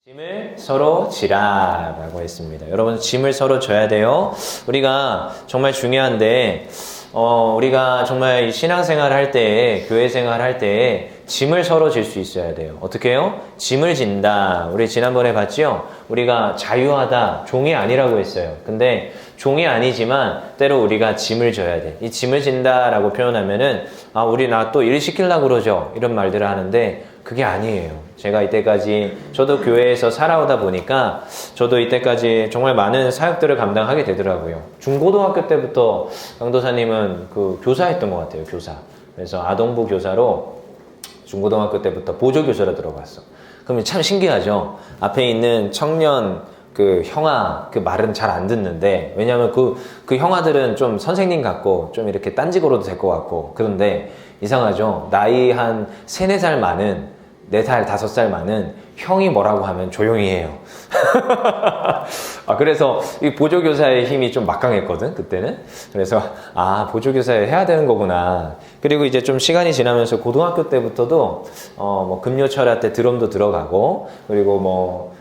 짐을 서로 지라라고 했습니다. 여러분, 짐을 서로 져야 돼요. 우리가 정말 중요한데 우리가 정말 신앙생활 할 때, 교회 생활 할 때 짐을 서로 질 수 있어야 돼요. 어떻게 해요? 짐을 진다. 우리 지난번에 봤죠? 우리가 자유하다, 종이 아니라고 했어요. 근데 종이 아니지만 때로 우리가 짐을 져야 돼. 이 짐을 진다라고 표현하면은 우리 나 또 일 시키려고 그러죠. 이런 말들을 하는데 그게 아니에요. 제가 이때까지 저도 교회에서 살아오다 보니까 저도 이때까지 정말 많은 사역들을 감당하게 되더라고요. 중고등학교 때부터 강도사님은 그 교사했던 것 같아요. 교사. 그래서 아동부 교사로 중고등학교 때부터 보조교사로 들어갔어. 그러면 참 신기하죠. 앞에 있는 청년 그 형아 그 말은 잘 안 듣는데, 왜냐하면 그 형아들은 좀 선생님 같고 좀 이렇게 딴지거로도 될 것 같고, 그런데 이상하죠. 나이 한 3, 4살 많은 4살, 5살 많은 형이 뭐라고 하면 조용히 해요. 그래서 이 보조교사의 힘이 좀 막강했거든, 그때는. 그래서, 보조교사 해야 되는 거구나. 그리고 이제 좀 시간이 지나면서 고등학교 때부터도, 금요철야 때 드럼도 들어가고, 그리고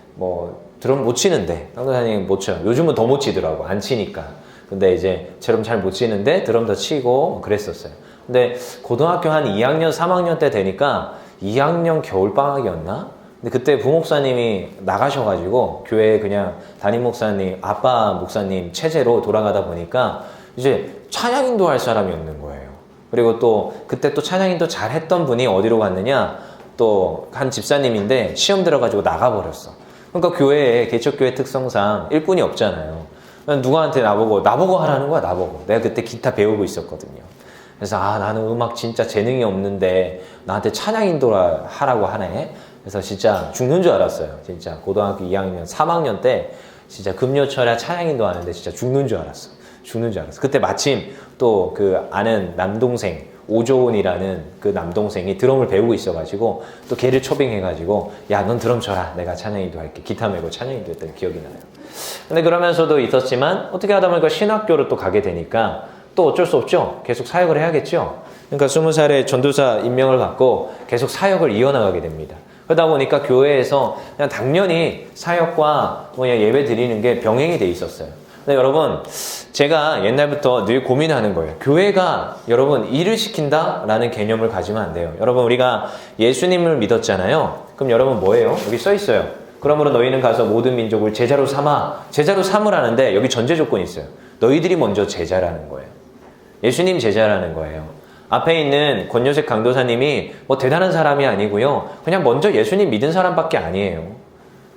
드럼 못 치는데, 강도사님 못 쳐요. 요즘은 더 못 치더라고, 안 치니까. 근데 이제 드럼 잘 못 치는데 드럼 더 치고 그랬었어요. 근데 고등학교 한 2학년, 3학년 때 되니까 2학년 겨울방학이었나? 근데 그때 부목사님이 나가셔가지고 교회에 그냥 담임 목사님, 아빠 목사님 체제로 돌아가다 보니까 이제 찬양인도 할 사람이 없는 거예요. 그리고 또 그때 또 찬양인도 잘 했던 분이 어디로 갔느냐? 또 한 집사님인데 시험 들어가지고 나가버렸어. 그러니까 교회에, 개척교회 특성상 일꾼이 없잖아요. 누구한테 나보고 하라는 거야, 나보고. 내가 그때 기타 배우고 있었거든요. 그래서 나는 음악 진짜 재능이 없는데 나한테 찬양 인도를 하라고 하네. 그래서 진짜 죽는 줄 알았어요. 진짜 고등학교 2학년, 3학년 때 진짜 금요철야 찬양 인도 하는데 진짜 죽는 줄 알았어. 그때 마침 또 그 아는 남동생 오조은이라는 그 남동생이 드럼을 배우고 있어가지고 또 걔를 초빙해가지고 야, 넌 드럼 쳐라. 내가 찬양 인도 할게. 기타 메고 찬양 인도 했던 기억이 나요. 근데 그러면서도 있었지만 어떻게 하다 보니까 신학교를 또 가게 되니까 또 어쩔 수 없죠. 계속 사역을 해야겠죠. 그러니까 20살에 전도사 임명을 받고 계속 사역을 이어나가게 됩니다. 그러다 보니까 교회에서 그냥 당연히 사역과 예배 드리는 게 병행이 돼 있었어요. 근데 여러분, 제가 옛날부터 늘 고민하는 거예요. 교회가 여러분 일을 시킨다라는 개념을 가지면 안 돼요. 여러분, 우리가 예수님을 믿었잖아요. 그럼 여러분 뭐예요? 여기 써 있어요. 그러므로 너희는 가서 모든 민족을 제자로 삼으라는데 여기 전제 조건이 있어요. 너희들이 먼저 제자라는 거예요. 예수님 제자라는 거예요. 앞에 있는 권요셉 강도사님이 대단한 사람이 아니고요. 그냥 먼저 예수님 믿은 사람밖에 아니에요.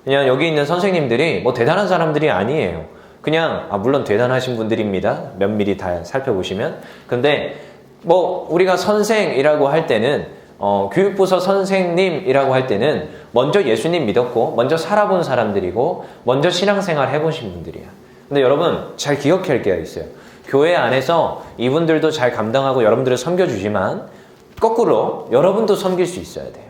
그냥 여기 있는 선생님들이 대단한 사람들이 아니에요. 그냥 물론 대단하신 분들입니다. 면밀히 다 살펴보시면. 근데 우리가 선생이라고 할 때는 교육부서 선생님이라고 할 때는 먼저 예수님 믿었고 먼저 살아본 사람들이고 먼저 신앙생활 해보신 분들이야. 근데 여러분 잘 기억할 게 있어요. 교회 안에서 이분들도 잘 감당하고 여러분들을 섬겨주지만 거꾸로 여러분도 섬길 수 있어야 돼요.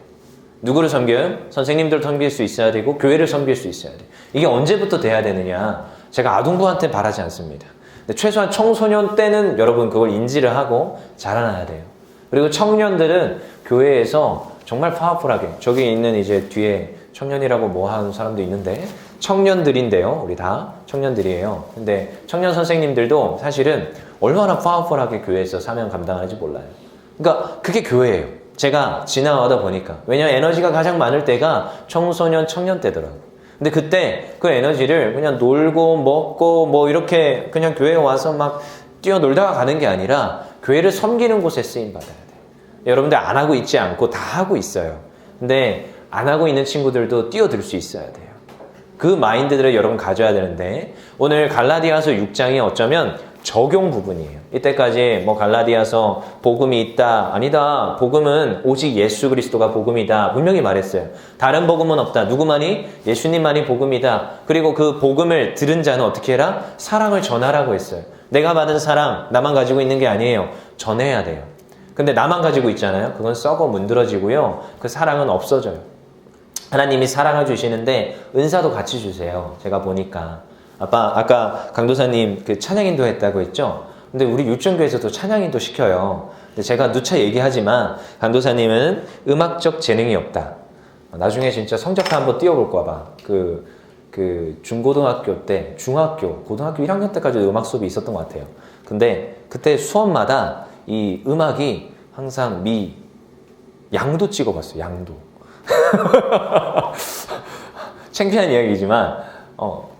누구를 섬겨요? 선생님들 섬길 수 있어야 되고 교회를 섬길 수 있어야 돼요. 이게 언제부터 돼야 되느냐? 제가 아동부한테 바라지 않습니다. 근데 최소한 청소년 때는 여러분 그걸 인지를 하고 자라나야 돼요. 그리고 청년들은 교회에서 정말 파워풀하게, 저기 있는 이제 뒤에 청년이라고 하는 사람도 있는데 청년들인데요. 우리 다 청년들이에요. 근데 청년 선생님들도 사실은 얼마나 파워풀하게 교회에서 사명 감당하는지 몰라요. 그러니까 그게 교회예요. 제가 지나가다 보니까. 왜냐면 에너지가 가장 많을 때가 청소년, 청년 때더라고요. 근데 그때 그 에너지를 그냥 놀고 먹고 이렇게 그냥 교회에 와서 막 뛰어놀다가 가는 게 아니라 교회를 섬기는 곳에 쓰임받아야 돼요. 여러분들 안 하고 있지 않고 다 하고 있어요. 근데 안 하고 있는 친구들도 뛰어들 수 있어야 돼요. 그 마인드들을 여러분 가져야 되는데, 오늘 갈라디아서 6장이 어쩌면 적용 부분이에요. 이때까지 갈라디아서 복음이 있다, 아니다, 복음은 오직 예수 그리스도가 복음이다 분명히 말했어요. 다른 복음은 없다. 누구만이? 예수님만이 복음이다. 그리고 그 복음을 들은 자는 어떻게 해라? 사랑을 전하라고 했어요. 내가 받은 사랑 나만 가지고 있는 게 아니에요. 전해야 돼요. 근데 나만 가지고 있잖아요. 그건 썩어 문드러지고요. 그 사랑은 없어져요. 하나님이 사랑을 주시는데 은사도 같이 주세요. 제가 보니까 아까 강도사님 그 찬양인도 했다고 했죠. 근데 우리 유치원교회에서도 찬양인도 시켜요. 근데 제가 누차 얘기하지만 강도사님은 음악적 재능이 없다. 나중에 진짜 성적표 한번 띄워볼까 봐. 중고등학교 때, 고등학교 1학년 때까지 음악 수업이 있었던 것 같아요. 근데 그때 수업마다 이 음악이 항상 양도 찍어봤어요. 양도. 창피한 이야기지만,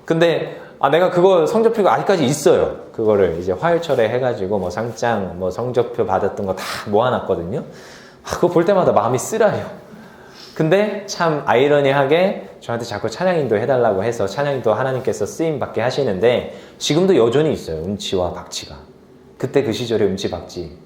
근데 내가 그거 성적표가 아직까지 있어요. 그거를 이제 화요철에 해가지고 뭐 상장, 뭐 성적표 받았던 거 다 모아놨거든요. 그거 볼 때마다 마음이 쓰라요. 근데 참 아이러니하게 저한테 자꾸 찬양인도 해달라고 해서 찬양인도 하나님께서 쓰임받게 하시는데 지금도 여전히 있어요. 음치와 박치가. 그때 그 시절에 음치 박치.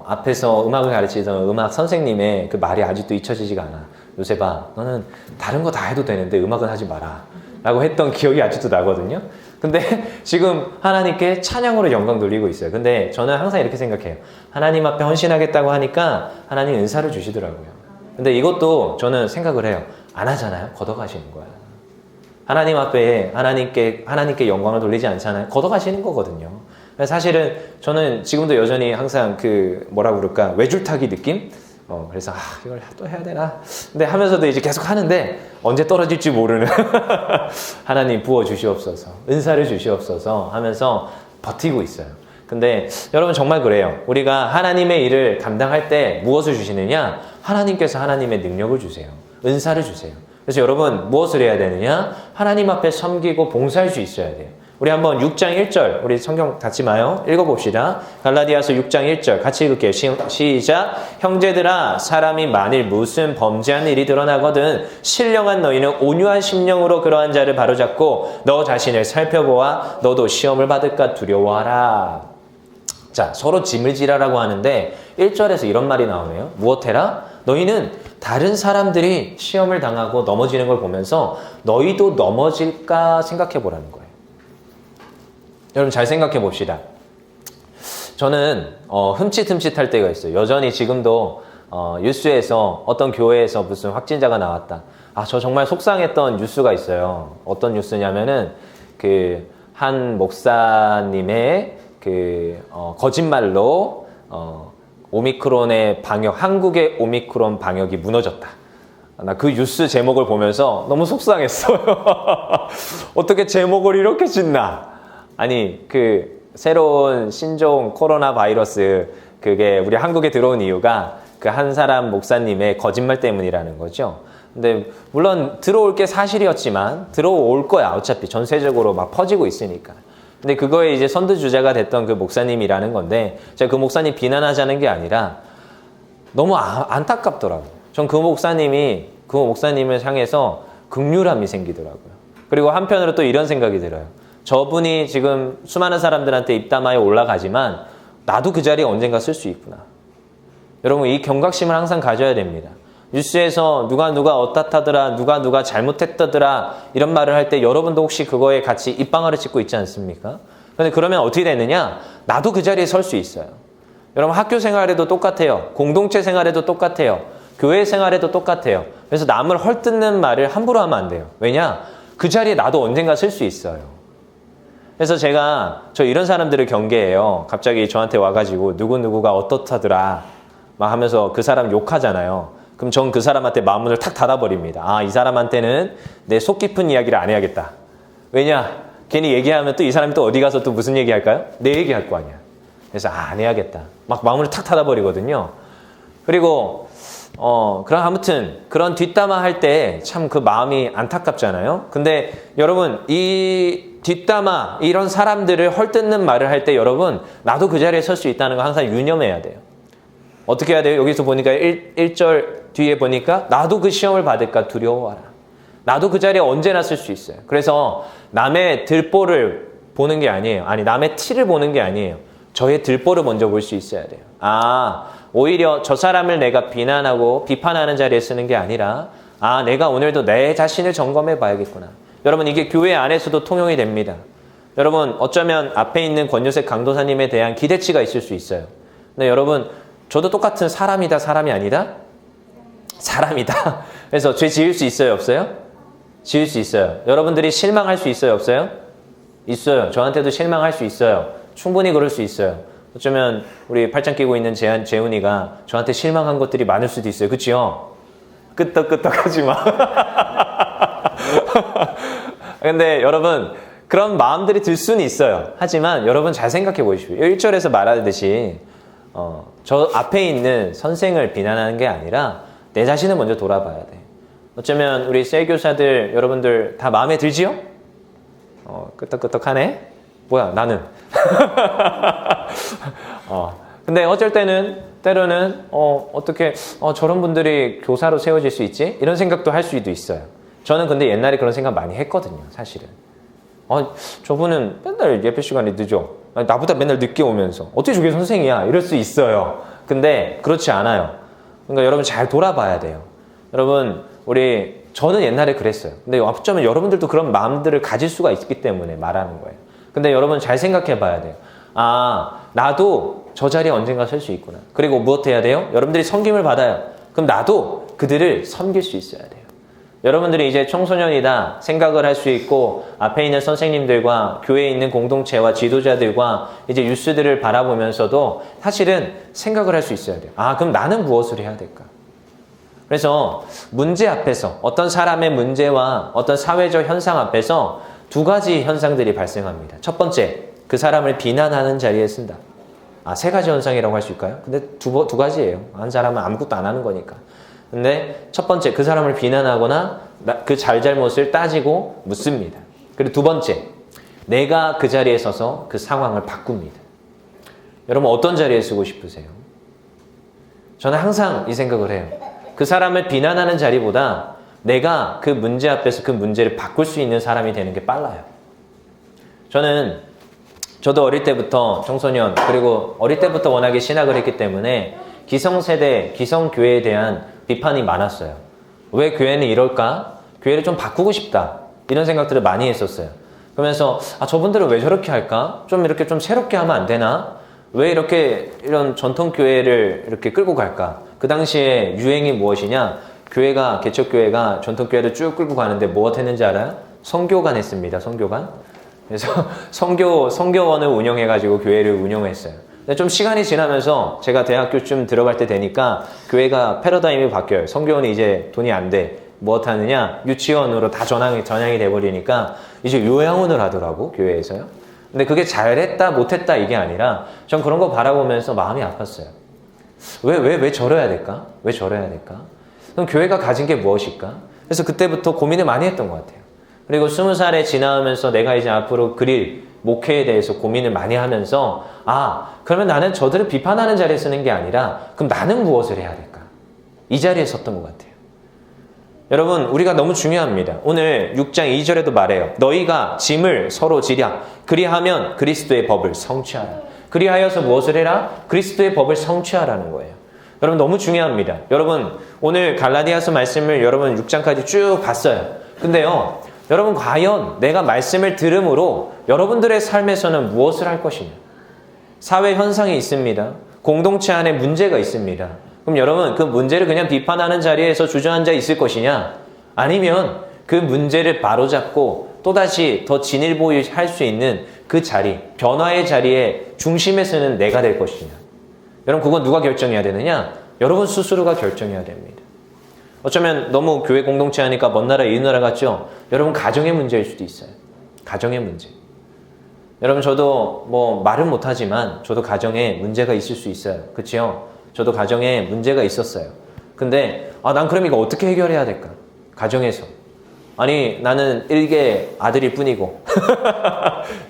앞에서 음악을 가르치던 음악 선생님의 그 말이 아직도 잊혀지지가 않아. 요셉아, 너는 다른 거 다 해도 되는데 음악은 하지 마라. 라고 했던 기억이 아직도 나거든요. 근데 지금 하나님께 찬양으로 영광 돌리고 있어요. 근데 저는 항상 이렇게 생각해요. 하나님 앞에 헌신하겠다고 하니까 하나님 은사를 주시더라고요. 근데 이것도 저는 생각을 해요. 안 하잖아요. 걷어가시는 거야. 하나님 앞에 하나님께 영광을 돌리지 않잖아요. 걷어가시는 거거든요. 사실은 저는 지금도 여전히 항상 외줄타기 느낌? 그래서 이걸 또 해야 되나? 근데 하면서도 이제 계속 하는데 언제 떨어질지 모르는 하나님 부어 주시옵소서, 은사를 주시옵소서 하면서 버티고 있어요. 근데 여러분 정말 그래요. 우리가 하나님의 일을 감당할 때 무엇을 주시느냐? 하나님께서 하나님의 능력을 주세요. 은사를 주세요. 그래서 여러분 무엇을 해야 되느냐? 하나님 앞에 섬기고 봉사할 수 있어야 돼요. 우리 한번 6장 1절, 우리 성경 닫지 마요. 읽어봅시다. 갈라디아서 6장 1절 같이 읽을게요. 시작. 형제들아, 사람이 만일 무슨 범죄한 일이 드러나거든 신령한 너희는 온유한 심령으로 그러한 자를 바로잡고 너 자신을 살펴보아 너도 시험을 받을까 두려워하라. 자, 서로 짐을 지라라고 하는데 1절에서 이런 말이 나오네요. 무엇해라? 너희는 다른 사람들이 시험을 당하고 넘어지는 걸 보면서 너희도 넘어질까 생각해 보라는 거예요. 여러분 잘 생각해 봅시다. 저는 흠칫흠칫할 때가 있어요. 여전히 지금도 뉴스에서 어떤 교회에서 무슨 확진자가 나왔다. 저 정말 속상했던 뉴스가 있어요. 어떤 뉴스냐면은 한 목사님의 거짓말로 오미크론의 방역, 한국의 오미크론 방역이 무너졌다. 나 그 뉴스 제목을 보면서 너무 속상했어요. 어떻게 제목을 이렇게 짓나? 아니, 새로운 신종 코로나 바이러스, 그게 우리 한국에 들어온 이유가 한 사람 목사님의 거짓말 때문이라는 거죠. 근데, 물론 들어올 게 사실이었지만, 들어올 거야. 어차피 전세적으로 막 퍼지고 있으니까. 근데 그거에 이제 선두주자가 됐던 그 목사님이라는 건데, 제가 그 목사님 비난하자는 게 아니라, 너무 안타깝더라고요. 전 그 목사님을 향해서 긍휼함이 생기더라고요. 그리고 한편으로 또 이런 생각이 들어요. 저분이 지금 수많은 사람들한테 입담하여 올라가지만 나도 그 자리에 언젠가 쓸 수 있구나. 여러분 이 경각심을 항상 가져야 됩니다. 뉴스에서 누가 어떻다더라, 누가 잘못했다더라 이런 말을 할 때 여러분도 혹시 그거에 같이 입방아를 찍고 있지 않습니까? 그런데 그러면 어떻게 되느냐? 나도 그 자리에 설 수 있어요. 여러분 학교 생활에도 똑같아요. 공동체 생활에도 똑같아요. 교회 생활에도 똑같아요. 그래서 남을 헐뜯는 말을 함부로 하면 안 돼요. 왜냐? 그 자리에 나도 언젠가 쓸 수 있어요. 그래서 저 이런 사람들을 경계해요. 갑자기 저한테 와가지고 누구가 어떻다더라 막 하면서 그 사람 욕하잖아요. 그럼 전 그 사람한테 마음문을 탁 닫아버립니다. 이 사람한테는 내 속 깊은 이야기를 안 해야겠다. 왜냐? 괜히 얘기하면 또 이 사람이 또 어디 가서 또 무슨 얘기 할까요? 내 얘기 할 거 아니야. 그래서 안 해야겠다. 막 마음문을 탁 닫아버리거든요. 그리고 그럼 아무튼 그런 뒷담화 할 때 참 그 마음이 안타깝잖아요. 근데 여러분 이 뒷담화 이런 사람들을 헐뜯는 말을 할 때 여러분 나도 그 자리에 설 수 있다는 거 항상 유념해야 돼요. 어떻게 해야 돼요? 여기서 보니까 1절 뒤에 보니까 나도 그 시험을 받을까 두려워하라. 나도 그 자리에 언제나 쓸 수 있어요. 그래서 남의 들보를 보는 게 아니에요. 남의 티를 보는 게 아니에요. 저의 들보를 먼저 볼 수 있어야 돼요. 오히려 저 사람을 내가 비난하고 비판하는 자리에 쓰는 게 아니라 내가 오늘도 내 자신을 점검해 봐야겠구나. 여러분 이게 교회 안에서도 통용이 됩니다. 여러분 어쩌면 앞에 있는 권요셉 강도사님에 대한 기대치가 있을 수 있어요. 근데 여러분 저도 똑같은 사람이다 사람이 아니다? 사람이다. 그래서 죄 지을 수 있어요 없어요? 지을 수 있어요. 여러분들이 실망할 수 있어요 없어요? 있어요. 저한테도 실망할 수 있어요. 충분히 그럴 수 있어요. 어쩌면 우리 팔짱 끼고 있는 재훈이가 저한테 실망한 것들이 많을 수도 있어요. 그치요? 끄떡끄떡하지 마. 근데 여러분 그런 마음들이 들 수는 있어요. 하지만 여러분 잘 생각해 보십시오. 1절에서 말하듯이 저 앞에 있는 선생을 비난하는 게 아니라 내 자신을 먼저 돌아봐야 돼. 어쩌면 우리 셀교사들 여러분들 다 마음에 들지요? 끄떡끄떡하네? 뭐야 나는. 근데 어쩔 때로는 어떻게 저런 분들이 교사로 세워질 수 있지? 이런 생각도 할 수도 있어요. 저는 근데 옛날에 그런 생각 많이 했거든요, 사실은. 저분은 맨날 예배 시간에 늦어. 나보다 맨날 늦게 오면서 어떻게 저게 선생이야? 이럴 수 있어요. 근데 그렇지 않아요. 그러니까 여러분 잘 돌아봐야 돼요. 여러분 저는 옛날에 그랬어요. 근데 어쩌면 여러분들도 그런 마음들을 가질 수가 있기 때문에 말하는 거예요. 근데 여러분 잘 생각해 봐야 돼요. 나도 저 자리에 언젠가 설 수 있구나. 그리고 무엇 해야 돼요? 여러분들이 섬김을 받아요. 그럼 나도 그들을 섬길 수 있어야 돼요. 여러분들이 이제 청소년이다 생각을 할 수 있고 앞에 있는 선생님들과 교회에 있는 공동체와 지도자들과 이제 유스들을 바라보면서도 사실은 생각을 할 수 있어야 돼요. 그럼 나는 무엇을 해야 될까? 그래서 문제 앞에서 어떤 사람의 문제와 어떤 사회적 현상 앞에서 두 가지 현상들이 발생합니다. 첫 번째, 그 사람을 비난하는 자리에 쓴다. 세 가지 현상이라고 할 수 있을까요? 근데 두 가지예요. 한 사람은 아무것도 안 하는 거니까. 근데 첫 번째, 그 사람을 비난하거나 그 잘잘못을 따지고 묻습니다. 그리고 두 번째, 내가 그 자리에 서서 그 상황을 바꿉니다. 여러분 어떤 자리에 쓰고 싶으세요? 저는 항상 이 생각을 해요. 그 사람을 비난하는 자리보다 내가 그 문제 앞에서 그 문제를 바꿀 수 있는 사람이 되는 게 빨라요. 저도 어릴 때부터 청소년, 그리고 어릴 때부터 워낙에 신학을 했기 때문에 기성세대, 기성교회에 대한 비판이 많았어요. 왜 교회는 이럴까? 교회를 좀 바꾸고 싶다. 이런 생각들을 많이 했었어요. 그러면서 저분들은 왜 저렇게 할까? 좀 이렇게 좀 새롭게 하면 안 되나? 왜 이런 전통교회를 이렇게 끌고 갈까? 그 당시에 유행이 무엇이냐? 개척교회가 전통교회를 쭉 끌고 가는데 무엇 했는지 알아요? 성교관 했습니다. 성교관. 그래서 성교원을 운영해가지고 교회를 운영했어요. 근데 좀 시간이 지나면서 제가 대학교쯤 들어갈 때 되니까 교회가 패러다임이 바뀌어요. 성교원이 이제 돈이 안 돼. 무엇 하느냐? 유치원으로 다 전향이 돼버리니까 이제 요양원을 하더라고, 교회에서요. 근데 그게 잘했다, 못했다 이게 아니라 전 그런 거 바라보면서 마음이 아팠어요. 왜 저래야 될까? 왜 저래야 될까? 그럼 교회가 가진 게 무엇일까? 그래서 그때부터 고민을 많이 했던 것 같아요. 그리고 20살에 지나면서 내가 이제 앞으로 그릴 목회에 대해서 고민을 많이 하면서 그러면 나는 저들을 비판하는 자리에 쓰는 게 아니라 그럼 나는 무엇을 해야 될까? 이 자리에 섰던 것 같아요. 여러분 우리가 너무 중요합니다. 오늘 6장 2절에도 말해요. 너희가 짐을 서로 지랴. 그리하면 그리스도의 법을 성취하라. 그리하여서 무엇을 해라? 그리스도의 법을 성취하라는 거예요. 여러분 너무 중요합니다. 여러분 오늘 갈라디아서 말씀을 여러분 6장까지 쭉 봤어요. 근데요 여러분 과연 내가 말씀을 들음으로 여러분들의 삶에서는 무엇을 할 것이냐? 사회 현상이 있습니다. 공동체 안에 문제가 있습니다. 그럼 여러분 그 문제를 그냥 비판하는 자리에서 주저앉아 있을 것이냐? 아니면 그 문제를 바로잡고 또다시 더 진일보할 수 있는 그 자리, 변화의 자리에 중심에 서는 내가 될 것이냐? 여러분 그건 누가 결정해야 되느냐? 여러분 스스로가 결정해야 됩니다. 어쩌면 너무 교회 공동체 하니까 먼 나라 이 나라 같죠? 여러분 가정의 문제일 수도 있어요. 가정의 문제. 여러분 저도 뭐 말은 못하지만 저도 가정에 문제가 있을 수 있어요. 그치요? 저도 가정에 문제가 있었어요. 근데 난 그럼 이거 어떻게 해결해야 될까? 가정에서. 아니 나는 일개 아들일 뿐이고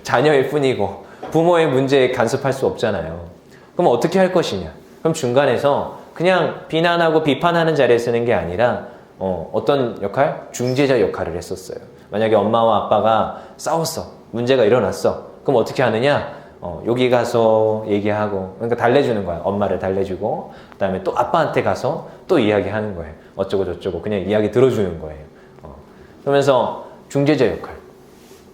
자녀일 뿐이고 부모의 문제에 간섭할 수 없잖아요. 그럼 어떻게 할 것이냐? 그럼 중간에서 그냥 비난하고 비판하는 자리에 쓰는 게 아니라 어떤 역할? 중재자 역할을 했었어요. 만약에 엄마와 아빠가 싸웠어. 문제가 일어났어. 그럼 어떻게 하느냐? 여기 가서 얘기하고 그러니까 달래주는 거야. 엄마를 달래주고 그다음에 또 아빠한테 가서 또 이야기하는 거예요. 어쩌고 저쩌고 그냥 이야기 들어주는 거예요. 그러면서 중재자 역할.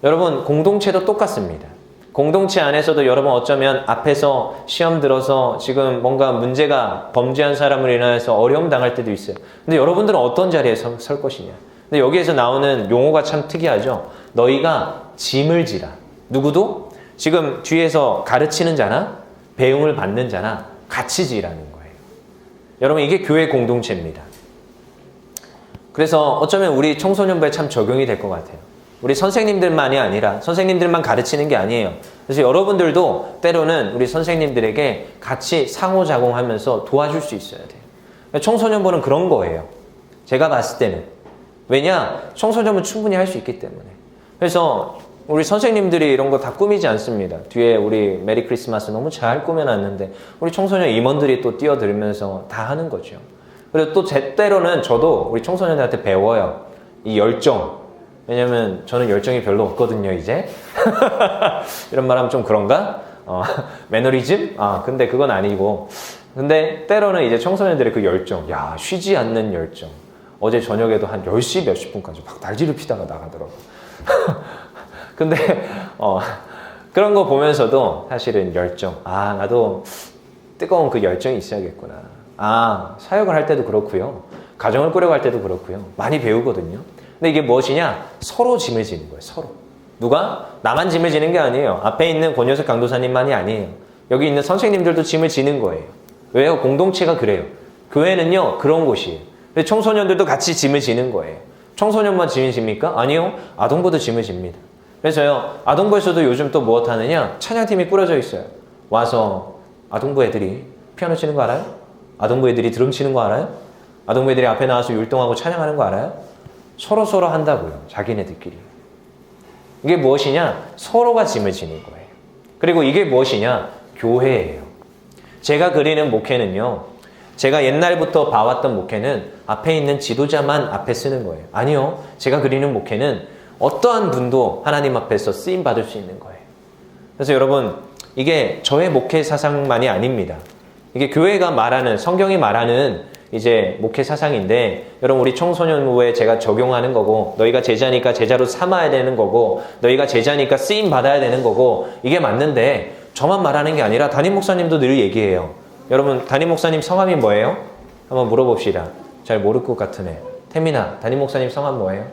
여러분 공동체도 똑같습니다. 공동체 안에서도 여러분 어쩌면 앞에서 시험 들어서 지금 뭔가 문제가 범죄한 사람을 인하여서 어려움 당할 때도 있어요. 근데 여러분들은 어떤 자리에 설 것이냐. 근데 여기에서 나오는 용어가 참 특이하죠. 너희가 짐을 지라. 누구도? 지금 뒤에서 가르치는 자나 배움을 받는 자나 같이 지라는 거예요. 여러분 이게 교회 공동체입니다. 그래서 어쩌면 우리 청소년부에 참 적용이 될 것 같아요. 우리 선생님들만이 아니라 선생님들만 가르치는 게 아니에요. 그래서 여러분들도 때로는 우리 선생님들에게 같이 상호작용하면서 도와줄 수 있어야 돼요. 청소년부는 그런 거예요. 제가 봤을 때는. 왜냐? 청소년부는 충분히 할 수 있기 때문에. 그래서 우리 선생님들이 이런 거 다 꾸미지 않습니다. 뒤에 우리 메리 크리스마스 너무 잘 꾸며놨는데 우리 청소년 임원들이 또 뛰어들면서 다 하는 거죠. 그리고 또 때로는 저도 우리 청소년들한테 배워요. 이 열정. 왜냐면 저는 열정이 별로 없거든요, 이제. 이런 말 하면 좀 그런가? 매너리즘? 근데 그건 아니고. 근데 때로는 이제 청소년들의 그 열정. 야, 쉬지 않는 열정. 어제 저녁에도 한 10시 몇십 분까지 막 날지를 피다가 나가더라고. 근데, 그런 거 보면서도 사실은 열정. 나도 뜨거운 그 열정이 있어야겠구나. 사역을 할 때도 그렇고요. 가정을 꾸려갈 때도 그렇고요. 많이 배우거든요. 근데 이게 무엇이냐? 서로 짐을 지는 거예요. 서로. 누가? 나만 짐을 지는 게 아니에요. 앞에 있는 권효석 강도사님만이 아니에요. 여기 있는 선생님들도 짐을 지는 거예요. 왜요? 공동체가 그래요. 교회는요, 그런 곳이에요. 근데 청소년들도 같이 짐을 지는 거예요. 청소년만 짐을 집니까? 아니요. 아동부도 짐을 집니다. 그래서요, 아동부에서도 요즘 또 무엇 하느냐? 찬양팀이 꾸려져 있어요. 와서 아동부 애들이 피아노 치는 거 알아요? 아동부 애들이 드럼 치는 거 알아요? 아동부 애들이 앞에 나와서 율동하고 찬양하는 거 알아요? 서로 한다고요. 자기네들끼리. 이게 무엇이냐? 서로가 짐을 지는 거예요. 그리고 이게 무엇이냐? 교회예요. 제가 그리는 목회는요. 제가 옛날부터 봐왔던 목회는 앞에 있는 지도자만 앞에 쓰는 거예요. 아니요. 제가 그리는 목회는 어떠한 분도 하나님 앞에서 쓰임받을 수 있는 거예요. 그래서 여러분, 이게 저의 목회 사상만이 아닙니다. 이게 교회가 말하는, 성경이 말하는 이제 목회 사상인데, 여러분 우리 청소년부에 제가 적용하는 거고, 너희가 제자니까 제자로 삼아야 되는 거고, 너희가 제자니까 쓰임 받아야 되는 거고, 이게 맞는데 저만 말하는 게 아니라 담임 목사님도 늘 얘기해요. 여러분 담임 목사님 성함이 뭐예요? 한번 물어봅시다. 잘 모를 것 같으네. 태민아, 담임 목사님 성함 뭐예요?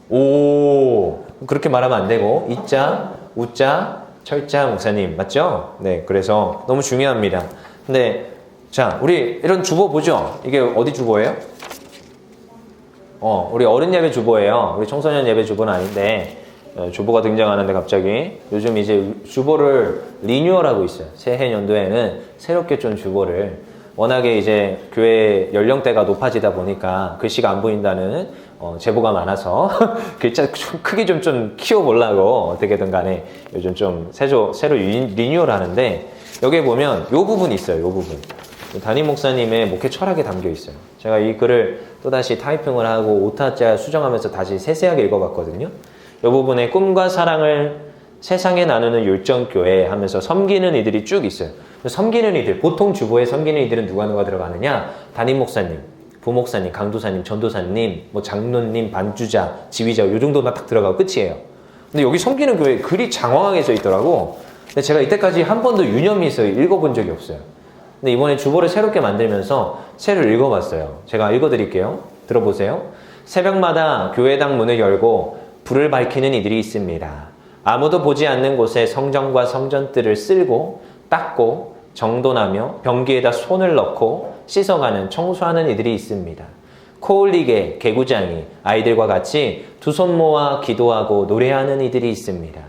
오, 그렇게 말하면 안 되고, 이자, 우자, 철자 목사님 맞죠? 네, 그래서 너무 중요합니다. 근데 자, 우리 이런 주보 보죠? 이게 어디 주보예요? 우리 어른 예배 주보예요. 우리 청소년 예배 주보는 아닌데, 주보가 등장하는데 갑자기 요즘 이제 주보를 리뉴얼하고 있어요. 새해 연도에는 새롭게 좀 주보를, 워낙에 이제 교회 연령대가 높아지다 보니까 글씨가 안 보인다는 제보가 많아서 글자 크기 좀 키워보려고 어떻게든 간에 요즘 좀 새로 리뉴얼 하는데, 여기에 보면 요 부분이 있어요. 요 부분. 담임 목사님의 목회 철학에 담겨 있어요. 제가 이 글을 또다시 타이핑을 하고 오타자 수정하면서 다시 세세하게 읽어봤거든요. 이 부분에 꿈과 사랑을 세상에 나누는 율정교회 하면서 섬기는 이들이 쭉 있어요. 섬기는 이들, 보통 주보에 섬기는 이들은 누가 들어가느냐? 담임 목사님, 부목사님, 강도사님, 전도사님, 뭐 장로님, 반주자, 지휘자, 요 정도만 딱 들어가고 끝이에요. 근데 여기 섬기는 교회 글이 장황하게 써 있더라고. 근데 제가 이때까지 한 번도 유념이 있어요. 읽어본 적이 없어요. 근데 이번에 주보를 새롭게 만들면서 새를 읽어봤어요. 제가 읽어드릴게요. 들어보세요. 새벽마다 교회당 문을 열고 불을 밝히는 이들이 있습니다. 아무도 보지 않는 곳에 성전과 성전뜰을 쓸고 닦고 정돈하며 변기에다 손을 넣고 씻어가는 청소하는 이들이 있습니다. 코올리게 개구장이 아이들과 같이 두 손 모아 기도하고 노래하는 이들이 있습니다.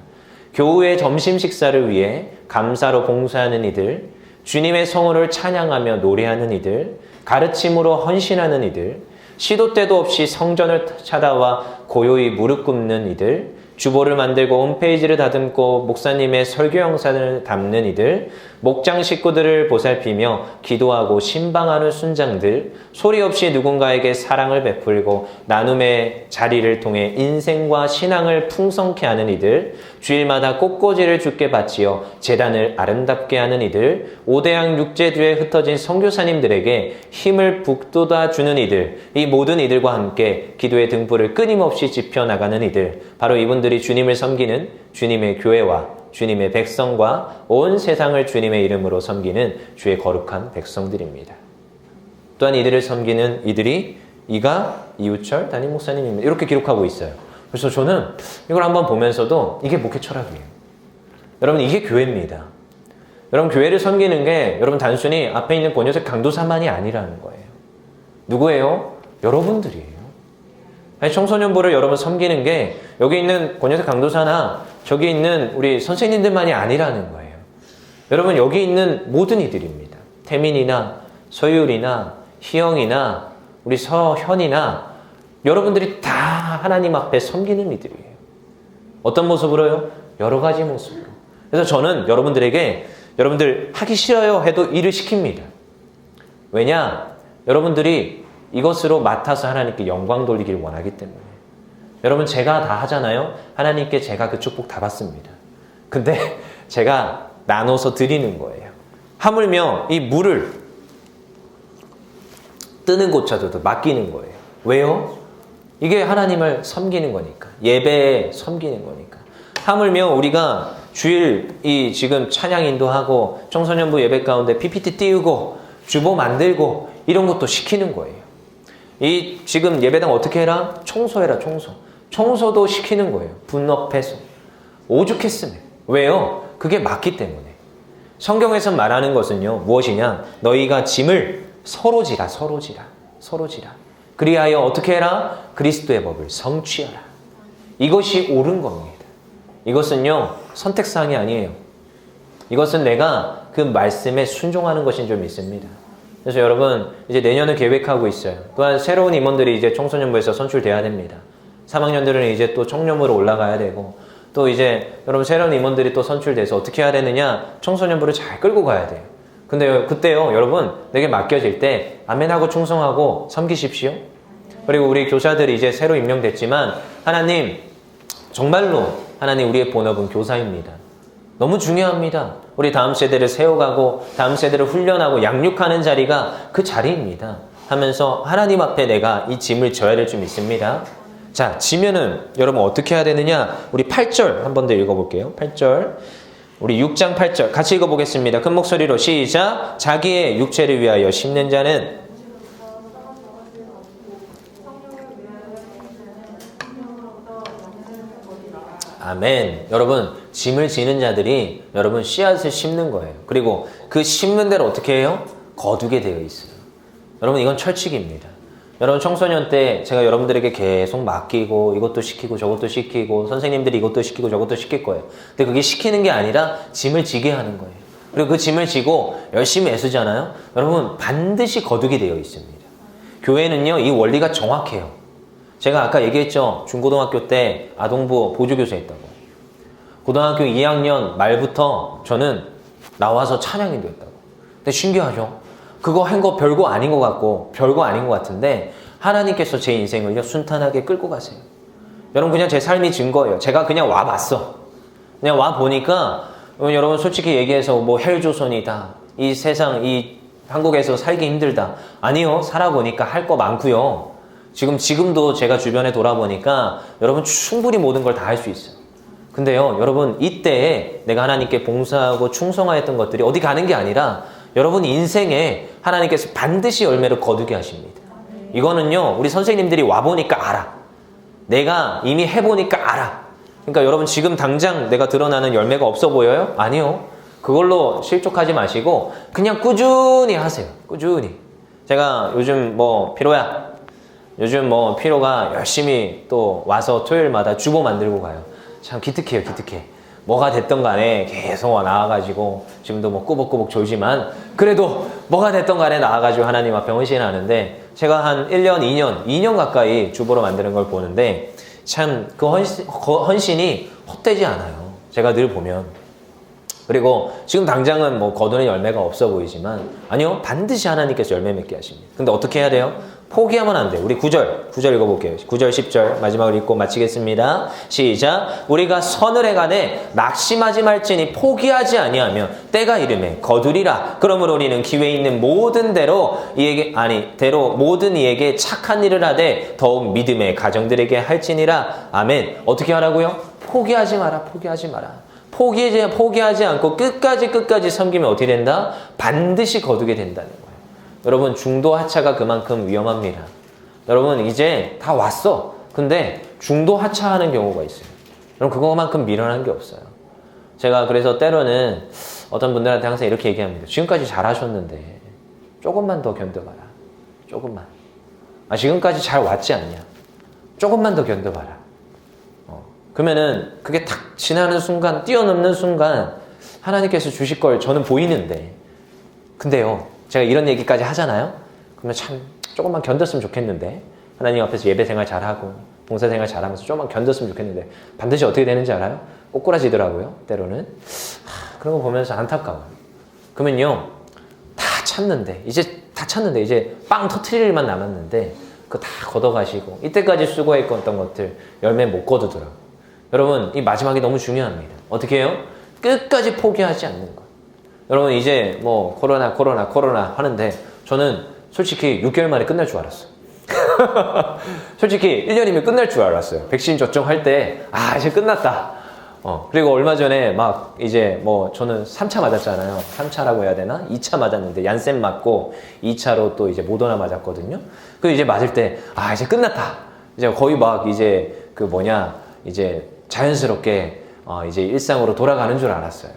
교우의 점심 식사를 위해 감사로 봉사하는 이들, 주님의 성호를 찬양하며 노래하는 이들, 가르침으로 헌신하는 이들, 시도 때도 없이 성전을 찾아와 고요히 무릎 꿇는 이들, 주보를 만들고 홈페이지를 다듬고 목사님의 설교 영상을 담는 이들, 목장 식구들을 보살피며 기도하고 신방하는 순장들, 소리 없이 누군가에게 사랑을 베풀고 나눔의 자리를 통해 인생과 신앙을 풍성케 하는 이들, 주일마다 꽃꽂이를 주께 바치어 제단을 아름답게 하는 이들, 오대양 육제주에 흩어진 선교사님들에게 힘을 북돋아 주는 이들, 이 모든 이들과 함께 기도의 등불을 끊임없이 지펴나가는 이들, 바로 이분들이 주님을 섬기는 주님의 교회와 주님의 백성과 온 세상을 주님의 이름으로 섬기는 주의 거룩한 백성들입니다. 또한 이들을 섬기는 이들이 이가 이우철 담임 목사님입니다. 이렇게 기록하고 있어요. 그래서 저는 이걸 한번 보면서도 이게 목회 철학이에요. 여러분, 이게 교회입니다. 여러분, 교회를 섬기는 게 여러분 단순히 앞에 있는 권효석 강도사만이 아니라는 거예요. 누구예요? 여러분들이에요. 아니, 청소년부를 여러분 섬기는 게 여기 있는 권여세 강도사나 저기 있는 우리 선생님들만이 아니라는 거예요. 여러분 여기 있는 모든 이들입니다. 태민이나 서율이나 희영이나 우리 서현이나 여러분들이 다 하나님 앞에 섬기는 이들이에요. 어떤 모습으로요? 여러 가지 모습으로. 그래서 저는 여러분들에게 여러분들 하기 싫어요 해도 일을 시킵니다. 왜냐? 여러분들이 이것으로 맡아서 하나님께 영광 돌리기를 원하기 때문에. 여러분 제가 다 하잖아요. 하나님께 제가 그 축복 다 받습니다. 근데 제가 나눠서 드리는 거예요. 하물며 이 물을 뜨는 곳차도 맡기는 거예요. 왜요? 이게 하나님을 섬기는 거니까. 예배에 섬기는 거니까. 하물며 우리가 주일 이 지금 찬양 인도하고 청소년부 예배 가운데 PPT 띄우고 주보 만들고 이런 것도 시키는 거예요. 이 지금 예배당 어떻게 해라? 청소해라, 청소. 청소도 시키는 거예요. 분업해서. 오죽했으면. 왜요? 그게 맞기 때문에. 성경에서 말하는 것은요. 무엇이냐? 너희가 짐을 서로 지라, 서로 지라, 서로 지라. 그리하여 어떻게 해라? 그리스도의 법을 성취하라. 이것이 옳은 겁니다. 이것은요. 선택사항이 아니에요. 이것은 내가 그 말씀에 순종하는 것인 줄 믿습니다. 그래서 여러분 이제 내년을 계획하고 있어요. 또한 새로운 임원들이 이제 청소년부에서 선출돼야 됩니다. 3학년들은 이제 또 청년부로 올라가야 되고 또 이제 여러분 새로운 임원들이 또 선출돼서 어떻게 해야 되느냐? 청소년부를 잘 끌고 가야 돼요. 근데 그때요 여러분 내게 맡겨질 때 아멘하고 충성하고 섬기십시오. 그리고 우리 교사들이 이제 새로 임명됐지만 하나님 정말로 하나님 우리의 본업은 교사입니다. 너무 중요합니다. 우리 다음 세대를 세워가고 다음 세대를 훈련하고 양육하는 자리가 그 자리입니다. 하면서 하나님 앞에 내가 이 짐을 져야 될 줄 믿습니다. 자, 지면은 여러분 어떻게 해야 되느냐? 우리 8절 한 번 더 읽어볼게요. 8절. 우리 6장 8절 같이 읽어보겠습니다. 큰 목소리로 시작. 자기의 육체를 위하여 심는 자는 아멘. 여러분 짐을 지는 자들이 여러분 씨앗을 심는 거예요. 그리고 그 심는 대로 어떻게 해요? 거두게 되어 있어요. 여러분 이건 철칙입니다. 여러분 청소년 때 제가 여러분들에게 계속 맡기고 이것도 시키고 저것도 시키고 선생님들이 이것도 시키고 저것도 시킬 거예요. 근데 그게 시키는 게 아니라 짐을 지게 하는 거예요. 그리고 그 짐을 지고 열심히 애쓰잖아요. 여러분 반드시 거두게 되어 있습니다. 교회는요 이 원리가 정확해요. 제가 아까 얘기했죠. 중고등학교 때 아동부 보조교사 했다고. 고등학교 2학년 말부터 저는 나와서 찬양인도 했다고. 근데 신기하죠. 그거 한 거 별거 아닌 것 같고 별거 아닌 것 같은데 하나님께서 제 인생을요 순탄하게 끌고 가세요. 여러분 그냥 제 삶이 증거예요. 제가 그냥 와봤어. 그냥 와보니까 여러분 솔직히 얘기해서 뭐 헬조선이다. 이 세상 이 한국에서 살기 힘들다. 아니요. 살아보니까 할 거 많고요. 지금도 제가 주변에 돌아보니까 여러분 충분히 모든 걸 다 할 수 있어요. 근데요 여러분 이때에 내가 하나님께 봉사하고 충성하였던 것들이 어디 가는 게 아니라 여러분 인생에 하나님께서 반드시 열매를 거두게 하십니다. 이거는요 우리 선생님들이 와보니까 알아. 내가 이미 해보니까 알아. 그러니까 여러분 지금 당장 내가 드러나는 열매가 없어 보여요? 아니요. 그걸로 실족하지 마시고 그냥 꾸준히 하세요. 꾸준히. 제가 요즘 피로야. 요즘 피로가 열심히 또 와서 토요일마다 주보 만들고 가요. 참 기특해요. 기특해. 뭐가 됐던 간에 계속 나와가지고 지금도 꾸벅꾸벅 졸지만 그래도 뭐가 됐던 간에 나와가지고 하나님 앞에 헌신하는데 제가 한 1년, 2년 가까이 주보로 만드는 걸 보는데 참 그 헌신이 헛되지 않아요. 제가 늘 보면. 그리고 지금 당장은 거두는 열매가 없어 보이지만 아니요. 반드시 하나님께서 열매 맺게 하십니다. 근데 어떻게 해야 돼요? 포기하면 안 돼요. 우리 9절 읽어볼게요. 9절 10절 마지막으로 읽고 마치겠습니다. 시작. 우리가 선을 행하되 낙심하지 말지니 포기하지 아니하며 때가 이르매 거두리라. 그러므로 우리는 기회 있는 모든 모든 이에게 착한 일을 하되 더욱 믿음의 가정들에게 할지니라. 아멘. 어떻게 하라고요? 포기하지 마라. 포기하지 마라. 포기하지 않고 끝까지 섬기면 어떻게 된다? 반드시 거두게 된다는 거예요. 여러분 중도 하차가 그만큼 위험합니다. 여러분 이제 다 왔어. 근데 중도 하차하는 경우가 있어요. 여러분 그거만큼 미련한 게 없어요. 제가 그래서 때로는 어떤 분들한테 항상 이렇게 얘기합니다. 지금까지 잘하셨는데 조금만 더 견뎌봐라. 조금만. 지금까지 잘 왔지 않냐? 조금만 더 견뎌봐라. 그러면은 그게 탁 지나는 순간, 뛰어넘는 순간 하나님께서 주실 걸 저는 보이는데, 근데요, 제가 이런 얘기까지 하잖아요? 그러면 참 조금만 견뎠으면 좋겠는데, 하나님 앞에서 예배 생활 잘하고 봉사 생활 잘하면서 조금만 견뎠으면 좋겠는데 반드시 어떻게 되는지 알아요? 꼬꾸라지더라고요, 때로는. 그런 거 보면서 안타까워요. 그러면요, 다 참는데 이제 빵 터트릴 일만 남았는데 그거 다 걷어가시고 이때까지 수고했던 것들 열매 못 거두더라고요. 여러분, 이 마지막이 너무 중요합니다. 어떻게 해요? 끝까지 포기하지 않는 것. 여러분, 이제 뭐 코로나 하는데 저는 솔직히 6개월 만에 끝날 줄 알았어요. 솔직히 1년이면 끝날 줄 알았어요. 백신 접종할 때 이제 끝났다. 그리고 얼마 전에 막 이제 뭐 저는 3차 맞았잖아요. 3차라고 해야 되나? 2차 맞았는데 얀센 맞고 2차로 또 이제 모더나 맞았거든요. 그 이제 맞을 때 이제 끝났다. 이제 거의 막 이제 이제 자연스럽게 이제 일상으로 돌아가는 줄 알았어요.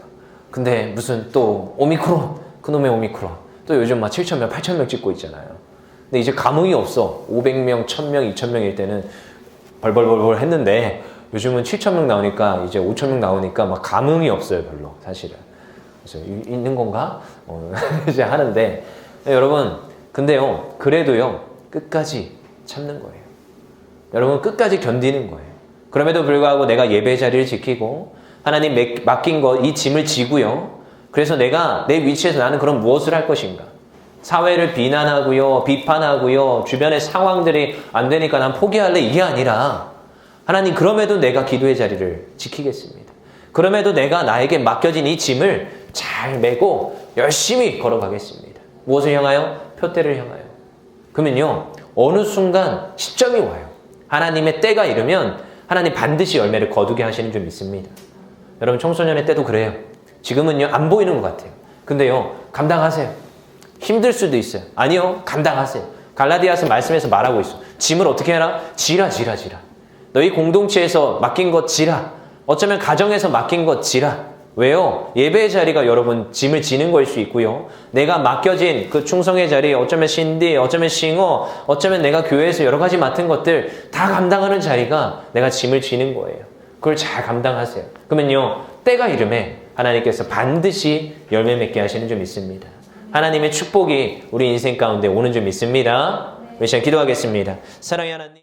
근데 무슨 또 오미크론, 그놈의 오미크론. 또 요즘 막 7,000명, 8,000명 찍고 있잖아요. 근데 이제 감흥이 없어. 500명, 1,000명, 2,000명일 때는 벌벌벌벌 했는데 요즘은 7,000명 나오니까 이제 5,000명 나오니까 막 감흥이 없어요, 별로, 사실은. 그래서 있는 건가? 이제 하는데 여러분, 근데요, 그래도요, 끝까지 참는 거예요. 여러분, 끝까지 견디는 거예요. 그럼에도 불구하고 내가 예배 자리를 지키고 하나님 맡긴 것, 이 짐을 지고요. 그래서 내가 내 위치에서 나는 그럼 무엇을 할 것인가? 사회를 비난하고요, 비판하고요, 주변의 상황들이 안 되니까 난 포기할래, 이게 아니라 하나님, 그럼에도 내가 기도의 자리를 지키겠습니다. 그럼에도 내가 나에게 맡겨진 이 짐을 잘 메고 열심히 걸어가겠습니다. 무엇을 향하여? 표대를 향하여. 그러면요, 어느 순간 시점이 와요. 하나님의 때가 이르면 하나님 반드시 열매를 거두게 하시는 줄 믿습니다. 여러분, 청소년의 때도 그래요. 지금은요, 안 보이는 것 같아요. 근데요, 감당하세요. 힘들 수도 있어요. 아니요, 감당하세요. 갈라디아서 말씀에서 말하고 있어. 짐을 어떻게 해라? 지라. 너희 공동체에서 맡긴 것 지라. 어쩌면 가정에서 맡긴 것 지라. 왜요? 예배의 자리가 여러분 짐을 지는 걸 수 있고요. 내가 맡겨진 그 충성의 자리, 어쩌면 신디, 어쩌면 싱어, 어쩌면 내가 교회에서 여러 가지 맡은 것들 다 감당하는 자리가 내가 짐을 지는 거예요. 그걸 잘 감당하세요. 그러면요, 때가 이름에 하나님께서 반드시 열매 맺게 하시는 줄 믿습니다. 하나님의 축복이 우리 인생 가운데 오는 줄 믿습니다. 우리 시간 기도하겠습니다. 사랑의 하나님.